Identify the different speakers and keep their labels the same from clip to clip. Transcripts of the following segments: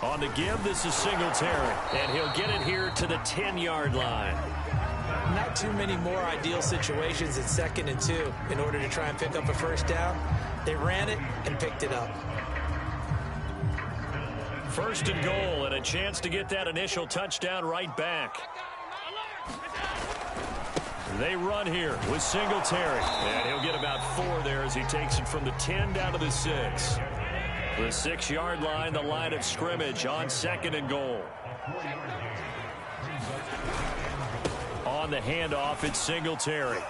Speaker 1: On the give, this is Singletary, and he'll get it here to the 10-yard line.
Speaker 2: Not too many more ideal situations at 2nd and 2 in order to try and pick up a first down. They ran it and picked it up.
Speaker 1: 1st and goal, and a chance to get that initial touchdown right back. They run here with Singletary, and he'll get about 4 there as he takes it from the 10 down to the 6. The 6-yard line, the line of scrimmage on 2nd and goal. On the handoff, it's Singletary.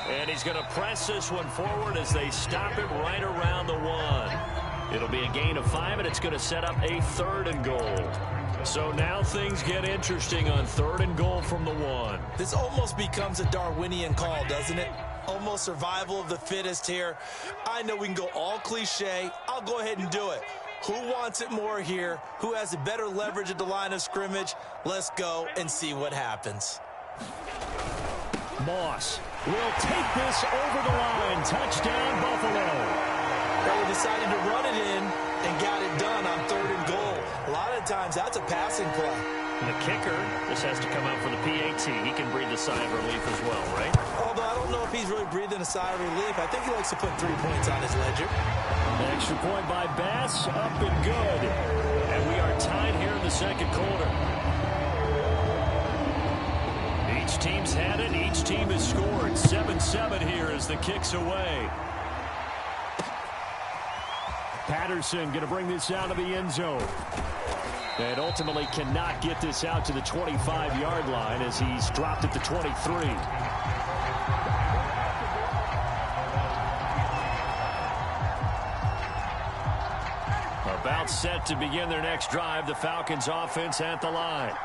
Speaker 1: And he's going to press this one forward as they stop it right around the 1. It'll be a gain of 5, and it's going to set up a 3rd and goal. So now things get interesting on 3rd and goal from the 1.
Speaker 2: This almost becomes a Darwinian call, doesn't it? Almost survival of the fittest here. I know we can go all cliche. I'll go ahead and do it. Who wants it more here? Who has a better leverage at the line of scrimmage? Let's go and see what happens.
Speaker 1: Moss will take this over the line. Touchdown, Buffalo.
Speaker 2: They decided to run it in and got it done on 3rd and goal. A lot of times that's a passing play.
Speaker 1: The kicker, this has to come out for the PAT. He can breathe a sigh of relief as well, right?
Speaker 2: Although I don't know if he's really breathing a sigh of relief. I think he likes to put 3 points on his ledger.
Speaker 1: Extra point by Bass, up and good. And we are tied here in the 2nd quarter. Each team's had it. Each team has scored. 7-7 here as the kick's away. Patterson going to bring this out of the end zone. And ultimately cannot get this out to the 25-yard line as he's dropped at the 23. About set to begin their next drive, the Falcons offense at the line.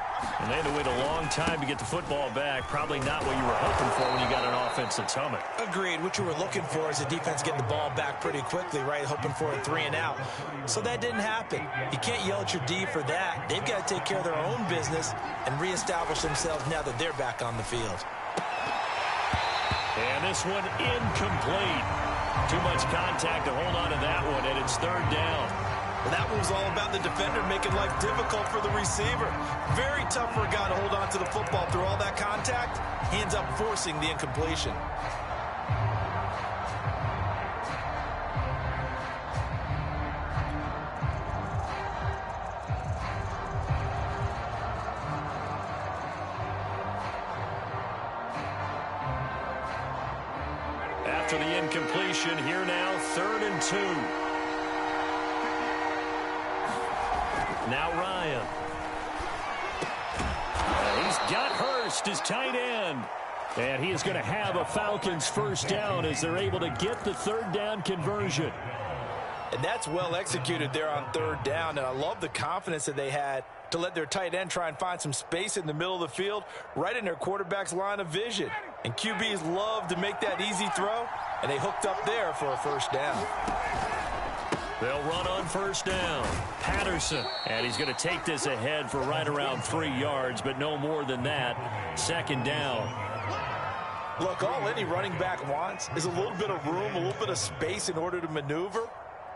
Speaker 1: And they had to wait a long time to get the football back. Probably not what you were hoping for when you got an offense that's humming.
Speaker 2: Agreed. What you were looking for is the defense getting the ball back pretty quickly, right? Hoping for a 3 and out. So that didn't happen. You can't yell at your D for that. They've got to take care of their own business and reestablish themselves now that they're back on the field.
Speaker 1: And this one incomplete. Too much contact to hold on to that one, and it's 3rd down.
Speaker 2: Well, that one was all about the defender making life difficult for the receiver. Very tough for a guy to hold on to the football through all that contact. He ends up forcing the incompletion.
Speaker 1: After the incompletion, here now, 3rd and 2. Now Ryan. He's got Hurst, his tight end. And he is going to have a Falcons first down as they're able to get the 3rd down conversion.
Speaker 2: And that's well executed there on 3rd down. And I love the confidence that they had to let their tight end try and find some space in the middle of the field, right in their quarterback's line of vision. And QBs love to make that easy throw, and they hooked up there for a first down.
Speaker 1: They'll run on 1st down. Patterson. And he's going to take this ahead for right around 3 yards, but no more than that. 2nd down.
Speaker 2: Look, all any running back wants is a little bit of room, a little bit of space in order to maneuver.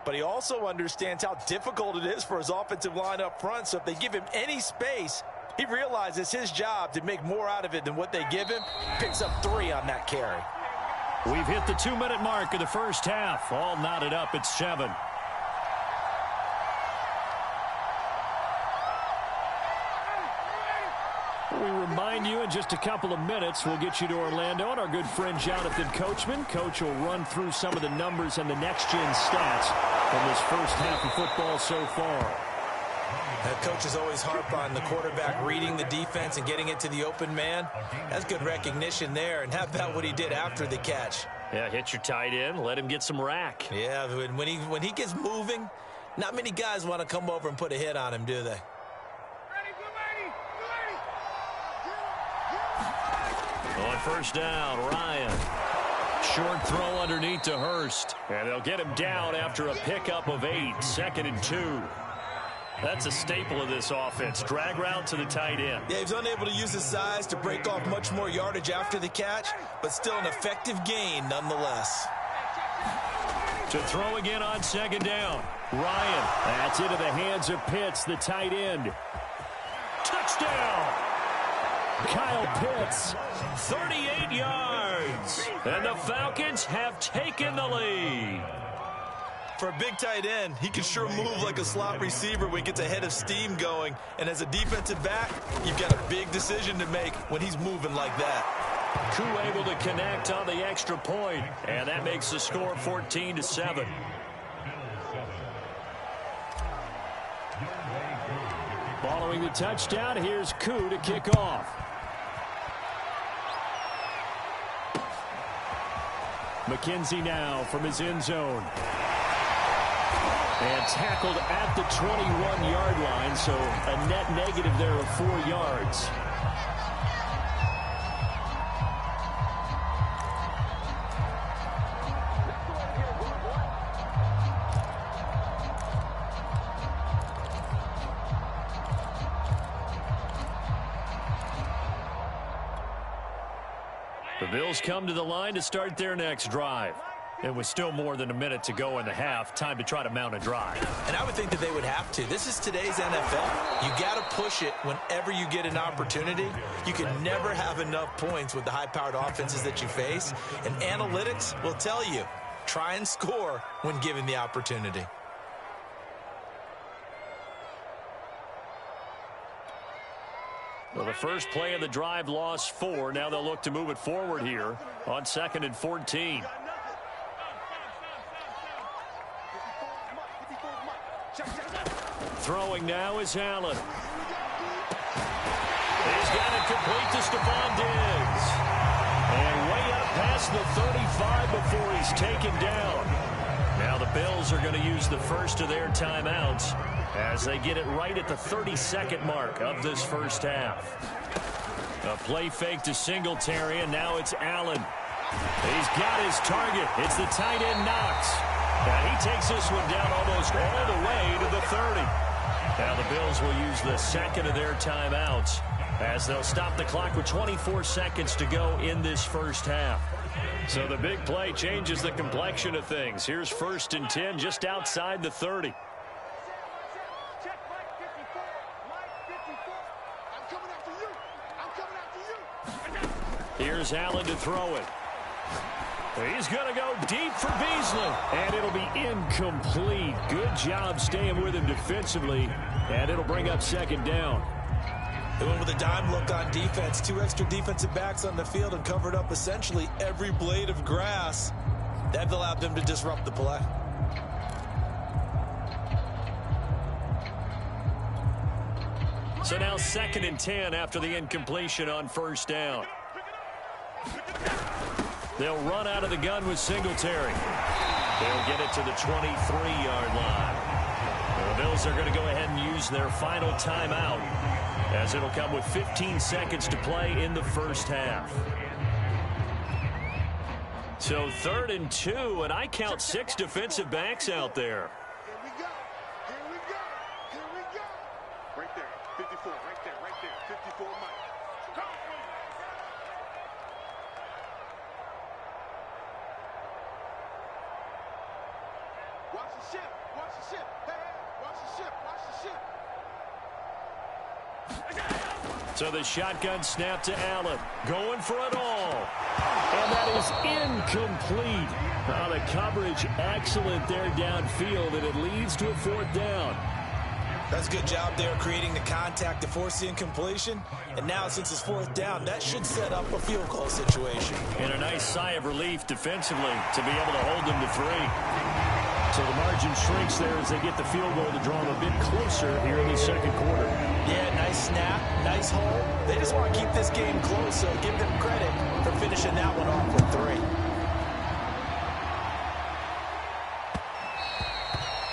Speaker 2: But he also understands how difficult it is for his offensive line up front. So if they give him any space, he realizes his job to make more out of it than what they give him. Picks up 3 on that carry.
Speaker 1: We've hit the 2-minute mark of the first half. All knotted up at 7. We remind you in just a couple of minutes, we'll get you to Orlando and our good friend Jonathan Coachman. Coach will run through some of the numbers and the next-gen stats from this first half of football so far.
Speaker 2: That coach is always harp on the quarterback reading the defense and getting it to the open man. That's good recognition there. And how about what he did after the catch?
Speaker 1: Yeah, hit your tight end, let him get some rack.
Speaker 2: Yeah, when he gets moving, not many guys want to come over and put a hit on him, do they?
Speaker 1: On 1st down, Ryan. Short throw underneath to Hurst. And they'll get him down after a pickup of 8. 2nd and 2. That's a staple of this offense. Drag route to the tight end.
Speaker 2: Yeah, he's unable to use his size to break off much more yardage after the catch, but still an effective gain nonetheless.
Speaker 1: To throw again on second down. Ryan. That's into the hands of Pitts, the tight end. Touchdown! Kyle Pitts, 38 yards. And the Falcons have taken the lead.
Speaker 2: For a big tight end, he can sure move like a slot receiver when he gets a head of steam going. And as a defensive back, you've got a big decision to make when he's moving like that.
Speaker 1: Koo able to connect on the extra point, and that makes the score 14-7. Following the touchdown, here's Koo to kick off. McKenzie now from his end zone. And tackled at the 21-yard line, so a net negative there of 4 yards. The Bills come to the line to start their next drive. And with still more than a minute to go in the half, time to try to mount a drive.
Speaker 2: And I would think that they would have to. This is today's NFL. You got to push it whenever you get an opportunity. You can never have enough points with the high-powered offenses that you face. And analytics will tell you, try and score when given the opportunity.
Speaker 1: Well, the first play of the drive lost 4. Now they'll look to move it forward here on 2nd and 14. Throwing now is Allen. He's got it complete to Stephon Diggs. And way up past the 35 before he's taken down. Now the Bills are going to use the first of their timeouts as they get it right at the 32nd mark of this first half. A play fake to Singletary, and now it's Allen. He's got his target. It's the tight end Knox. And he takes this one down almost all the way to the 30. Now the Bills will use the second of their timeouts as they'll stop the clock with 24 seconds to go in this first half. So the big play changes the complexion of things. Here's 1st and 10 just outside the 30. Here's Allen to throw it. He's going to go deep for Beasley, and it'll be incomplete. Good job staying with him defensively, and it'll bring up 2nd down.
Speaker 2: They went with a dime look on defense. 2 extra defensive backs on the field and covered up essentially every blade of grass. That allowed them to disrupt the play.
Speaker 1: So now 2nd and 10 after the incompletion on 1st down. They'll run out of the gun with Singletary. They'll get it to the 23-yard line. The Bills are going to go ahead and use their final timeout as it'll come with 15 seconds to play in the first half. So 3rd and 2, and I count 6 defensive backs out there.
Speaker 3: Here we go. Here we go. Here we go. Right there. 54. Right there. Right there. 54 Mike. Watch the ship. Watch the ship. Hey, hey. Watch the ship. Watch the ship.
Speaker 1: So the shotgun snap to Allen. Going for it all. And that is incomplete. The coverage excellent there downfield, and it leads to a 4th down.
Speaker 2: That's a good job there creating the contact to force the incompletion. And now since it's 4th down, that should set up a field goal situation.
Speaker 1: And a nice sigh of relief defensively to be able to hold them to 3. So the margin shrinks there as they get the field goal to draw them a bit closer here in the 2nd quarter.
Speaker 2: Yeah, nice snap, nice hold. They just want to keep this game close, so give them credit for finishing that one off with 3.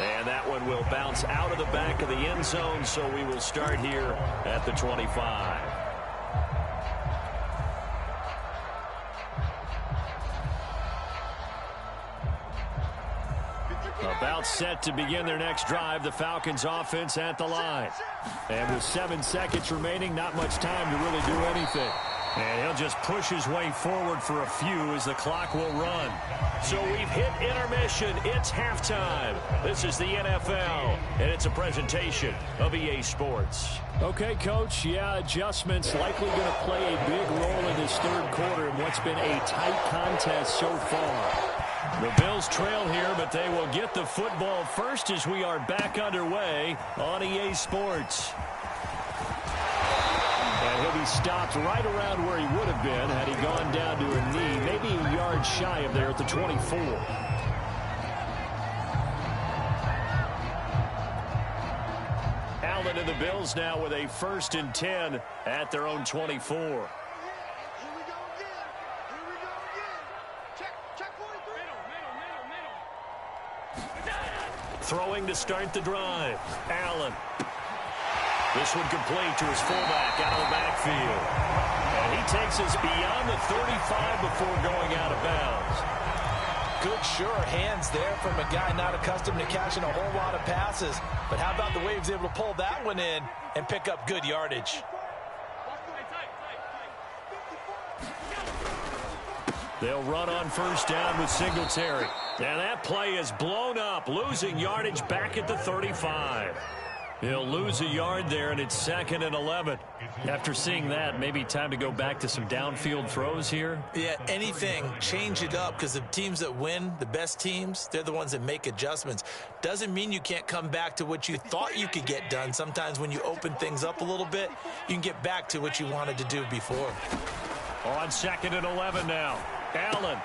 Speaker 1: And that one will bounce out of the back of the end zone, so we will start here at the 25. About set to begin their next drive, the Falcons offense at the line. And with 7 seconds remaining, not much time to really do anything. And he'll just push his way forward for a few as the clock will run. So we've hit intermission. It's halftime. This is the NFL, and it's a presentation of EA Sports.
Speaker 4: Okay, Coach, yeah, adjustments likely going to play a big role in this third quarter in what's been a tight contest so far.
Speaker 1: The Bills trail here, but they will get the football first as we are back underway on EA Sports. And he'll be stopped right around where he would have been had he gone down to a knee, maybe a yard shy of there at the 24. Allen and the Bills now with a 1st and 10 at their own 24.
Speaker 3: Here we go again. Here we go again. Check 43. Middle.
Speaker 1: Throwing to start the drive. Allen. This one complete to his fullback out of the backfield. And he takes us beyond the 35 before going out of bounds.
Speaker 2: Good, sure hands there from a guy not accustomed to catching a whole lot of passes. But how about the way he was able to pull that one in and pick up good yardage?
Speaker 1: They'll run on 1st down with Singletary. And that play is blown up, losing yardage back at the 35. He'll lose a yard there, and it's 2nd and 11. After seeing that, maybe time to go back to some downfield throws here.
Speaker 2: Yeah, anything. Change it up, because the teams that win, the best teams, they're the ones that make adjustments. Doesn't mean you can't come back to what you thought you could get done. Sometimes when you open things up a little bit, you can get back to what you wanted to do before.
Speaker 1: On 2nd and 11 now. Allen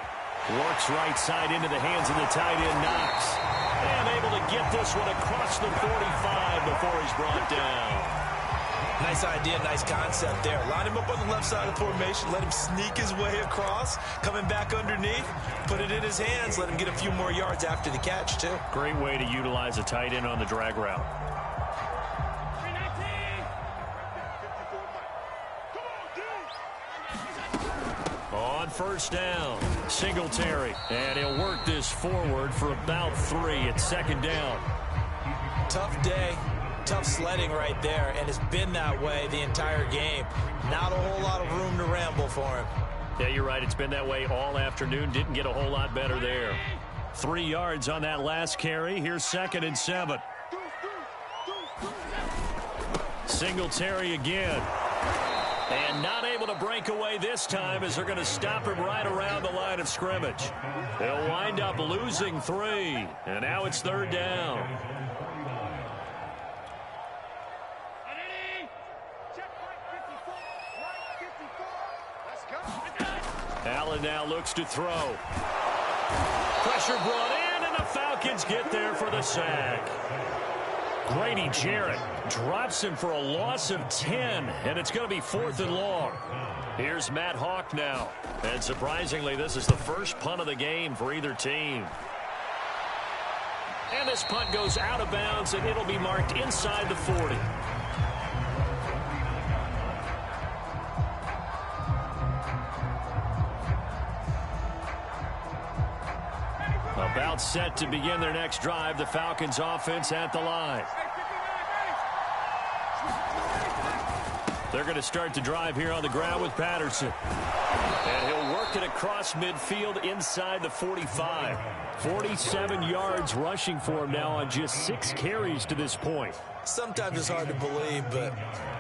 Speaker 1: works right side into the hands of the tight end Knox. And able to get this one across the 45 before he's brought down.
Speaker 2: Nice idea, nice concept there. Line him up on the left side of the formation, let him sneak his way across, coming back underneath, put it in his hands, let him get a few more yards after the catch, too.
Speaker 1: Great way to utilize a tight end on the drag route. On 1st down, Singletary, and he'll work this forward for about 3 at 2nd down.
Speaker 2: Tough day, tough sledding right there, and it's been that way the entire game. Not a whole lot of room to ramble for him.
Speaker 1: Yeah, you're right. It's been that way all afternoon. Didn't get a whole lot better there. 3 yards on that last carry. Here's 2nd and 7. Singletary again. And not able to break away this time as they're going to stop him right around the line of scrimmage. They'll wind up losing 3. And now it's 3rd down. Allen now looks to throw. Pressure brought in, and the Falcons get there for the sack. Grady Jarrett drops him for a loss of 10, and it's going to be 4th and long. Here's Matt Hawk now. And surprisingly, this is the first punt of the game for either team. And this punt goes out of bounds, and it'll be marked inside the 40. About set to begin their next drive. The Falcons offense at the line. They're going to start the drive here on the ground with Patterson. And he'll work it across midfield inside the 45. 47 yards rushing for him now on just 6 carries to this point.
Speaker 2: Sometimes it's hard to believe, but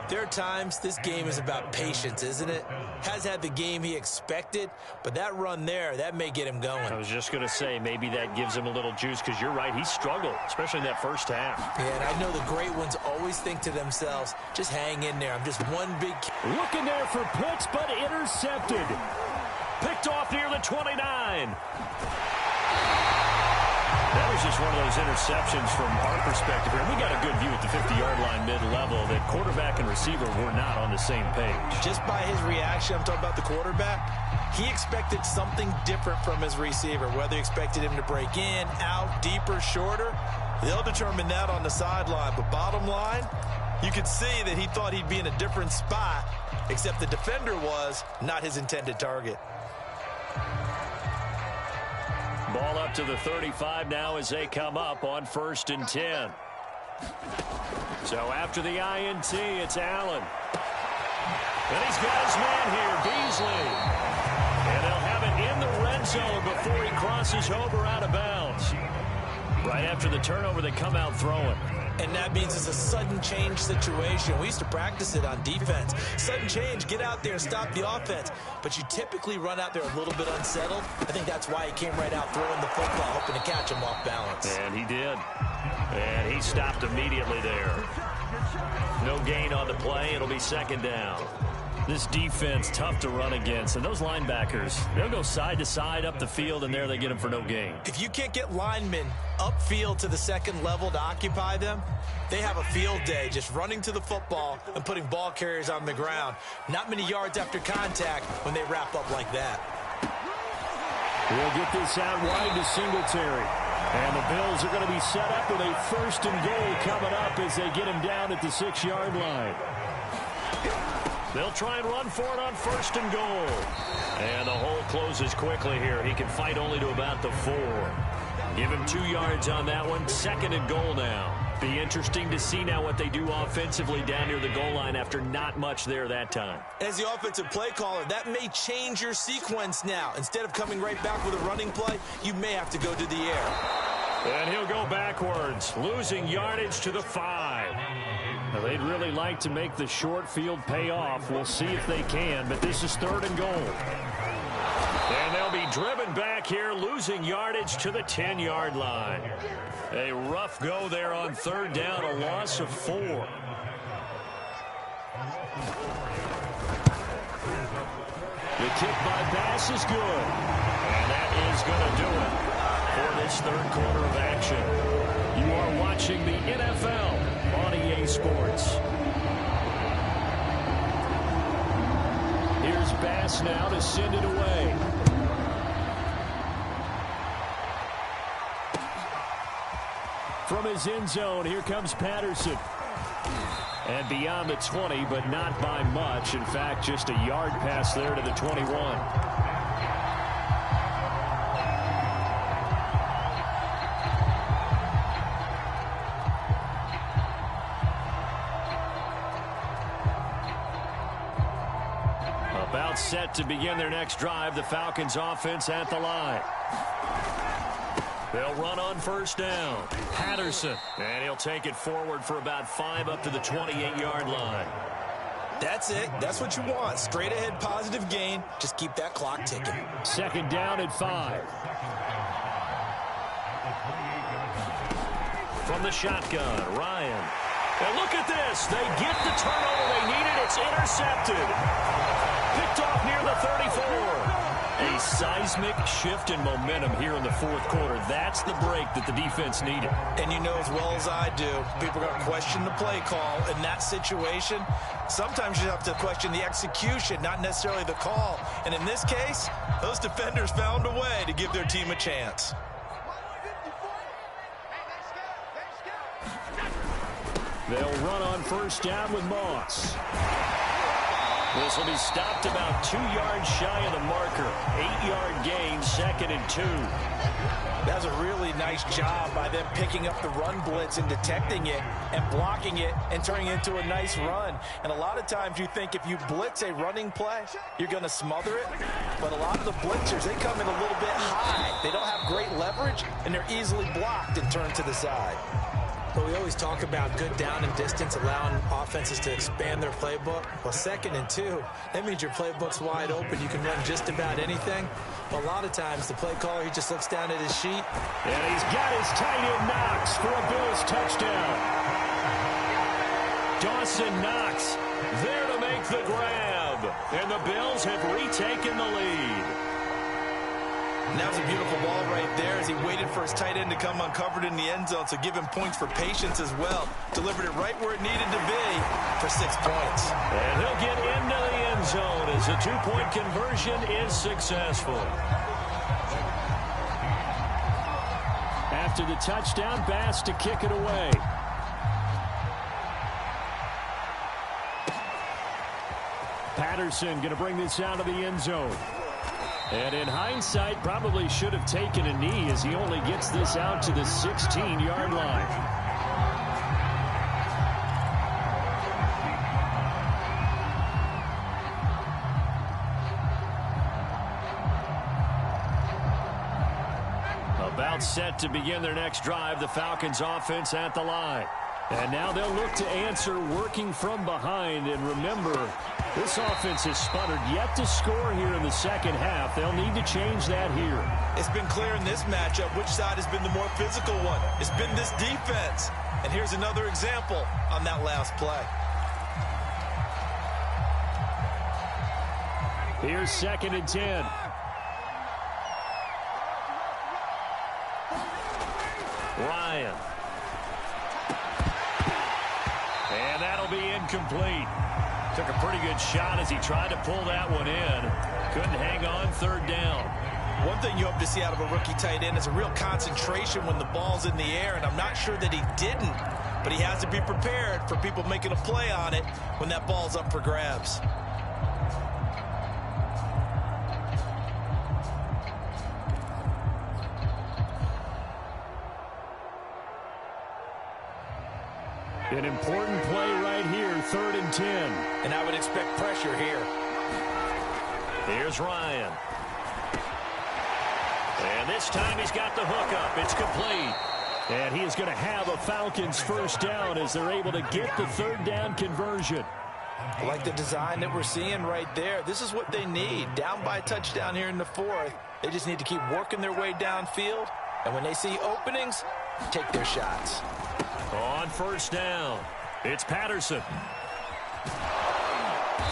Speaker 2: there are times this game is about patience, isn't it? Has had the game he expected, but that run there, that may get him going.
Speaker 1: I was just going to say, maybe that gives him a little juice, because you're right, he struggled, especially in that first half.
Speaker 2: Yeah, and I know the great ones always think to themselves, just hang in there. I'm just one big...
Speaker 1: Looking there for Pitts, but intercepted. Picked off near the 29. That was just one of those interceptions from our perspective here. We got a good view at the 50-yard line mid-level that quarterback and receiver were not on the same page.
Speaker 2: Just by his reaction, I'm talking about the quarterback, he expected something different from his receiver, whether he expected him to break in, out, deeper, shorter. They'll determine that on the sideline. But bottom line, you could see that he thought he'd be in a different spot, except the defender was not his intended target.
Speaker 1: Ball up to the 35 now as they come up on 1st and 10. So after the INT, it's Allen. And he's got his man here, Beasley. And they'll have it in the red zone before he crosses over out of bounds. Right after the turnover, they come out throwing.
Speaker 2: And that means it's a sudden change situation. We used to practice it on defense. Sudden change, get out there and stop the offense. But you typically run out there a little bit unsettled. I think that's why he came right out throwing the football, hoping to catch him off balance.
Speaker 1: And he did. And he stopped immediately there. No gain on the play. It'll be second down. This defense, tough to run against. And those linebackers, they'll go side to side up the field, and there they get them for no gain.
Speaker 2: If you can't get linemen upfield to the second level to occupy them, they have a field day just running to the football and putting ball carriers on the ground. Not many yards after contact when they wrap up like that.
Speaker 4: We'll get this out wide to Singletary. And the Bills are going to be set up with a 1st and goal coming up as they get him down at the 6-yard line.
Speaker 1: They'll try and run for it on 1st and goal. And the hole closes quickly here. He can fight only to about the 4. Give him 2 yards on that one. 2nd and goal now. Be interesting to see now what they do offensively down near the goal line after not much there that time.
Speaker 2: As the offensive play caller, that may change your sequence now. Instead of coming right back with a running play, you may have to go to the air.
Speaker 1: And he'll go backwards, losing yardage to the 5. Now, they'd really like to make the short field pay off. We'll see if they can, but this is 3rd and goal. And they'll be driven back here, losing yardage to the 10-yard line. A rough go there on 3rd down, a loss of 4.
Speaker 4: The kick by Bass is good.
Speaker 1: And that is going to do it for this 3rd quarter of action.
Speaker 4: You are watching the NFL on EA Sports. Here's Bass now to send it away. From his end zone, here comes Patterson. And beyond the 20, but not by much. In fact, just a yard pass there to the 21. About set to begin their next drive, the Falcons offense at the line.
Speaker 1: They'll run on 1st down. Patterson. And he'll take it forward for about 5 up to the 28-yard line.
Speaker 2: That's it. That's what you want. Straight ahead positive gain. Just keep that clock ticking.
Speaker 4: 2nd down at 5.
Speaker 1: From the shotgun, Ryan. And look at this. They get the turnover they needed. It's intercepted. Picked off near the 34. A seismic shift in momentum here in the 4th quarter. That's the break that the defense needed.
Speaker 2: And you know as well as I do, people are going to question the play call in that situation. Sometimes you have to question the execution, not necessarily the call. And in this case, those defenders found a way to give their team a chance.
Speaker 4: They'll run on 1st down with Moss.
Speaker 1: This will be stopped about 2 yards shy of the marker. 8-yard gain, 2nd and 2.
Speaker 2: That was a really nice job by them picking up the run blitz and detecting it and blocking it and turning it into a nice run. And a lot of times you think if you blitz a running play, you're going to smother it. But a lot of the blitzers, they come in a little bit high. They don't have great leverage, and they're easily blocked and turned to the side. But we always talk about good down and distance, allowing offenses to expand their playbook. Well, 2nd and 2, that means your playbook's wide open. You can run just about anything. But a lot of times, the play caller, he just looks down at his sheet.
Speaker 4: And he's got his tight end Knox for a Bills touchdown. Dawson Knox there to make the grab. And the Bills have retaken the lead.
Speaker 2: And that was a beautiful ball right there as he waited for his tight end to come uncovered in the end zone, so give him points for patience as well. Delivered it right where it needed to be for 6 points.
Speaker 1: And he'll get into the end zone as the 2-point conversion is successful.
Speaker 4: After the touchdown, Bass to kick it away. Patterson going to bring this out of the end zone. And in hindsight, probably should have taken a knee as he only gets this out to the 16-yard line. It's set to begin their next drive. The Falcons offense at the line. And now they'll look to answer working from behind. And remember, this offense has sputtered yet to score here in the second half. They'll need to change that here.
Speaker 2: It's been clear in this matchup which side has been the more physical one. It's been this defense. And here's another example on that last play.
Speaker 4: Here's 2nd and 10. Ryan. And that'll be incomplete. Took a pretty good shot as he tried to pull that one in. Couldn't hang on 3rd down.
Speaker 2: One thing you hope to see out of a rookie tight end is a real concentration when the ball's in the air, and I'm not sure that he didn't, but he has to be prepared for people making a play on it when that ball's up for grabs.
Speaker 4: An important play right here, 3rd and 10.
Speaker 2: And I would expect pressure here.
Speaker 1: Here's Ryan. And this time he's got the hook up. It's complete.
Speaker 4: And he is going to have a Falcons 1st down as they're able to get the 3rd down conversion.
Speaker 2: I like the design that we're seeing right there. This is what they need. Down by a touchdown here in the 4th. They just need to keep working their way downfield. And when they see openings, take their shots.
Speaker 1: On 1st down, it's Patterson.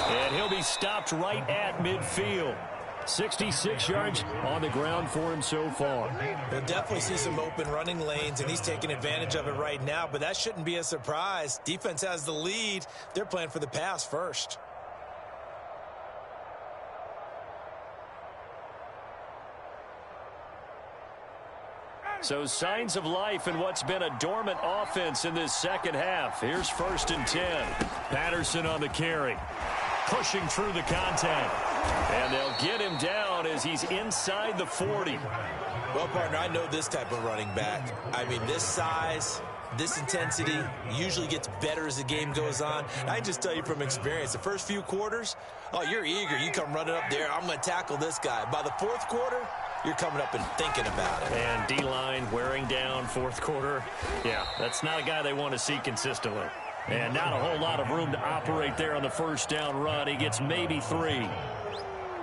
Speaker 4: And he'll be stopped right at midfield. 66 yards on the ground for him so far.
Speaker 2: We'll definitely see some open running lanes, and he's taking advantage of it right now, but that shouldn't be a surprise. Defense has the lead. They're playing for the pass first.
Speaker 4: So signs of life in what's been a dormant offense in this second half. Here's 1st and 10. Patterson on the carry. Pushing through the contact. And they'll get him down as he's inside the 40.
Speaker 2: Well, partner, I know this type of running back. I mean, this size, this intensity usually gets better as the game goes on. And I can just tell you from experience, the first few quarters, oh, you're eager. You come running up there. I'm going to tackle this guy. By the 4th quarter, you're coming up and thinking about it.
Speaker 1: And D-line wearing down 4th quarter. Yeah, that's not a guy they want to see consistently.
Speaker 4: And not a whole lot of room to operate there on the 1st down run. He gets maybe 3.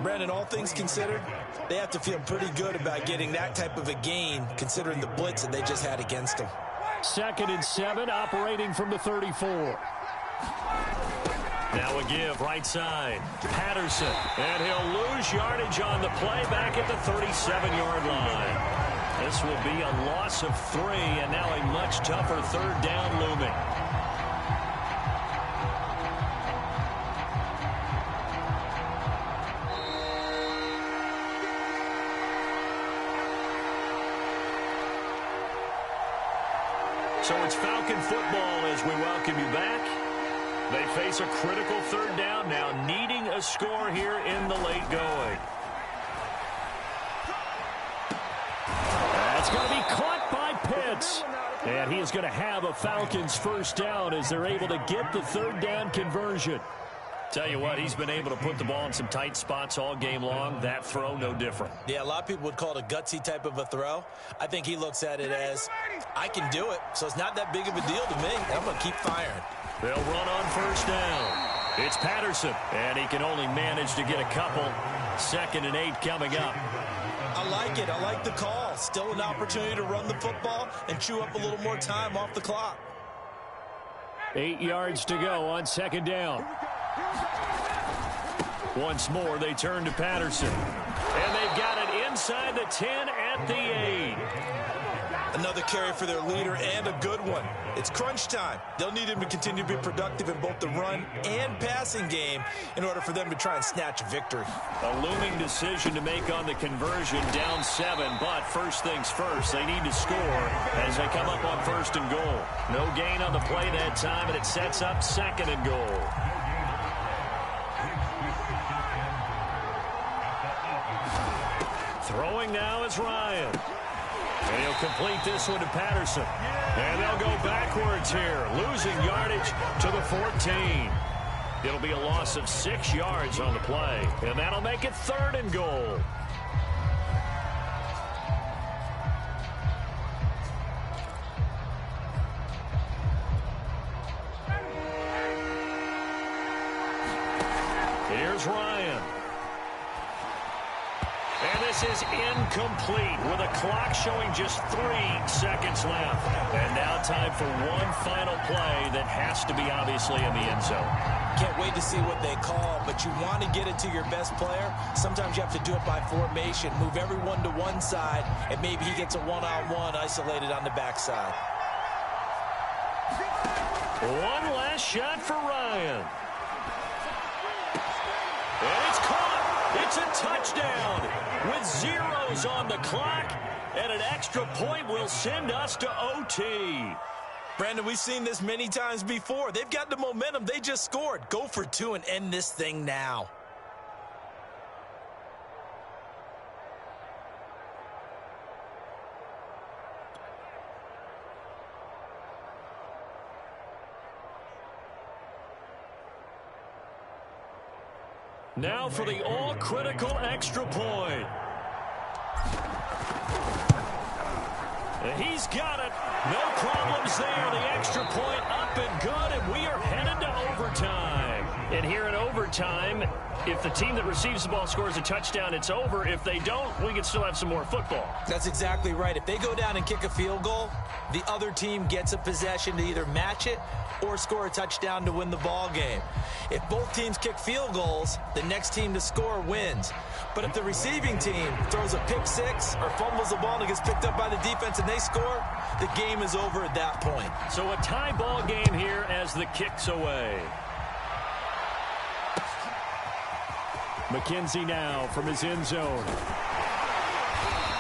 Speaker 2: Brandon, all things considered, they have to feel pretty good about getting that type of a gain considering the blitz that they just had against them.
Speaker 4: 2nd and 7, operating from the 34.
Speaker 1: Now a give right side.
Speaker 4: Patterson. And he'll lose yardage on the play back at the 37-yard line. This will be a loss of 3, and now a much tougher 3rd down looming. So it's Falcon football as we welcome you back. They face a critical 3rd down now, needing a score here in the late going. That's going to be caught by Pitts. And he is going to have a Falcons 1st down as they're able to get the 3rd down conversion. Tell you what, he's been able to put the ball in some tight spots all game long. That throw, no different.
Speaker 2: Yeah, a lot of people would call it a gutsy type of a throw. I think he looks at it as, I can do it, so it's not that big of a deal to me. I'm going to keep firing.
Speaker 4: They'll run on 1st down. It's Patterson, and he can only manage to get a couple. 2nd and 8 coming up.
Speaker 2: I like it. I like the call. Still an opportunity to run the football and chew up a little more time off the clock.
Speaker 4: 8 yards to go on 2nd down. Once more, they turn to Patterson. And they've got it inside the 10 at the 8.
Speaker 2: Another carry for their leader and a good one. It's crunch time. They'll need him to continue to be productive in both the run and passing game in order for them to try and snatch a victory.
Speaker 4: A looming decision to make on the conversion, down 7, but first things first, they need to score as they come up on 1st and goal. No gain on the play that time, and it sets up 2nd and goal. Throwing now is Ryan. And he'll complete this one to Patterson. And they'll go backwards here, losing yardage to the 14. It'll be a loss of 6 yards on the play, and that'll make it 3rd and goal.
Speaker 1: Here's Ryan. And this is incomplete with a clock showing just 3 seconds left. And now time for one final play that has to be obviously in the end zone.
Speaker 2: Can't wait to see what they call, but you want to get it to your best player. Sometimes you have to do it by formation. Move everyone to one side, and maybe he gets a one-on-one isolated on the backside.
Speaker 1: One last shot for Ryan. And it's caught. It's a touchdown with zeros on the clock, and an extra point will send us to OT.
Speaker 2: Brandon, we've seen this many times before. They've got the momentum. They just scored. Go for 2 and end this thing now.
Speaker 1: Now for the all-critical extra point. He's got it. No problems there. The extra point up and good, and we are headed to overtime. And here in overtime, if the team that receives the ball scores a touchdown, it's over. If they don't, we can still have some more football.
Speaker 2: That's exactly right. If they go down and kick a field goal, the other team gets a possession to either match it or score a touchdown to win the ball game. If both teams kick field goals, the next team to score wins. But if the receiving team throws a pick six or fumbles the ball and it gets picked up by the defense and they score, the game is over at that point.
Speaker 1: So a tie ball game here as the kick's away. McKenzie now from his end zone.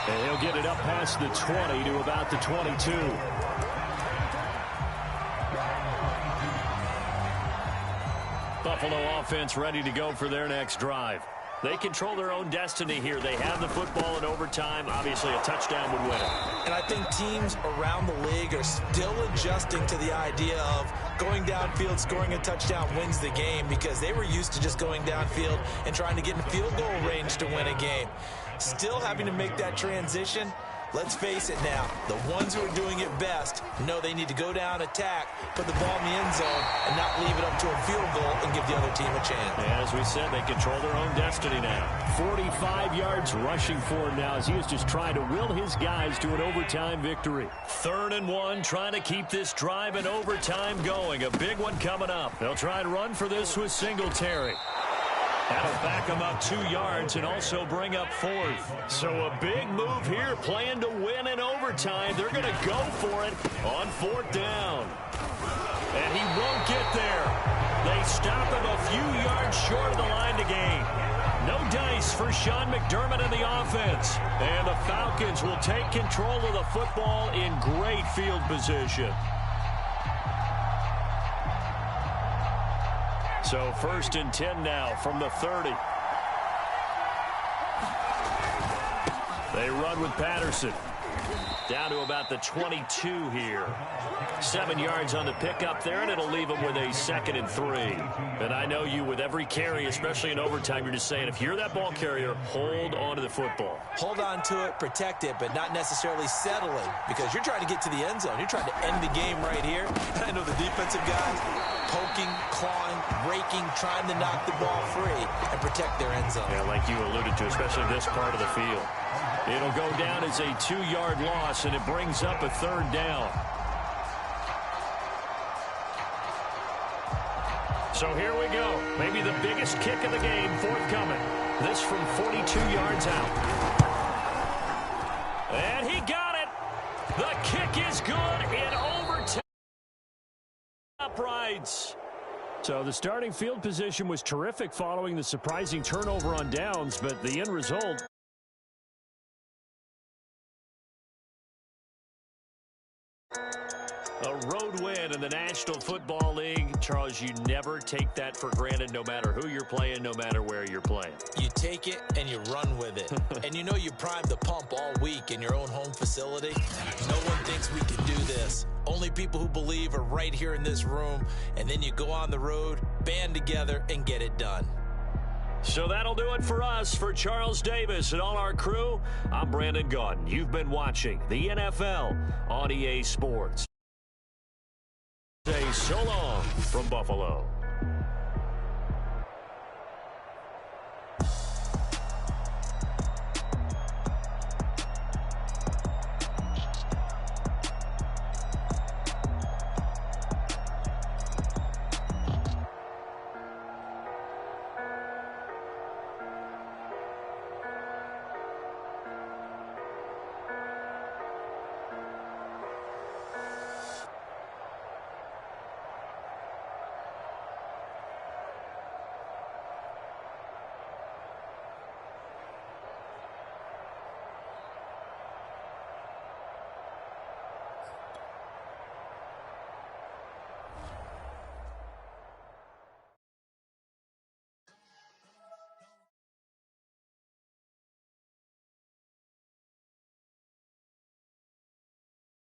Speaker 1: And he'll get it up past the 20 to about the 22. Buffalo offense ready to go for their next drive. They control their own destiny here. They have the football in overtime. Obviously, a touchdown would win it.
Speaker 2: And I think teams around the league are still adjusting to the idea of going downfield, scoring a touchdown wins the game, because they were used to just going downfield and trying to get in field goal range to win a game. Still having to make that transition. Let's face it now, the ones who are doing it best know they need to go down, attack, put the ball in the end zone, and not leave it up to a field goal and give the other team a chance.
Speaker 1: Yeah, as we said, they control their own destiny now. 45 yards rushing for him now as he is just trying to will his guys to an overtime victory. 3rd and 1, trying to keep this drive in overtime going. A big one coming up. They'll try and run for this with Singletary. That'll back them up 2 yards and also bring up 4th. So a big move here, playing to win in overtime. They're going to go for it on 4th down. And he won't get there. They stop him a few yards short of the line to gain. No dice for Sean McDermott and the offense. And the Falcons will take control of the football in great field position. So 1st and 10 now from the 30. They run with Patterson. Down to about the 22 here. 7 yards on the pickup there, and it'll leave them with a 2nd and 3. And I know you, with every carry, especially in overtime, you're just saying, if you're that ball carrier, hold on to the football.
Speaker 2: Hold on to it, protect it, but not necessarily settle it, because you're trying to get to the end zone. You're trying to end the game right here. I know the defensive guys poking, clawing, raking, trying to knock the ball free and protect their end zone.
Speaker 1: Yeah, like you alluded to, especially this part of the field. It'll go down as a 2-yard loss, and it brings up a 3rd down. So here we go. Maybe the biggest kick of the game forthcoming. This from 42 yards out. And he got it. The kick is good in overtime. Uprights. So the starting field position was terrific following the surprising turnover on downs, but the end result... a road win in the National Football League. Charles, you never take that for granted, no matter who you're playing, no matter where you're playing.
Speaker 2: You take it and you run with it. And you know you primed the pump all week in your own home facility. No one thinks we can do this. Only people who believe are right here in this room. And then you go on the road, band together, and get it done.
Speaker 1: So that'll do it for us. For Charles Davis and all our crew, I'm Brandon Gaudin. You've been watching the NFL on EA Sports. Say so long from Buffalo.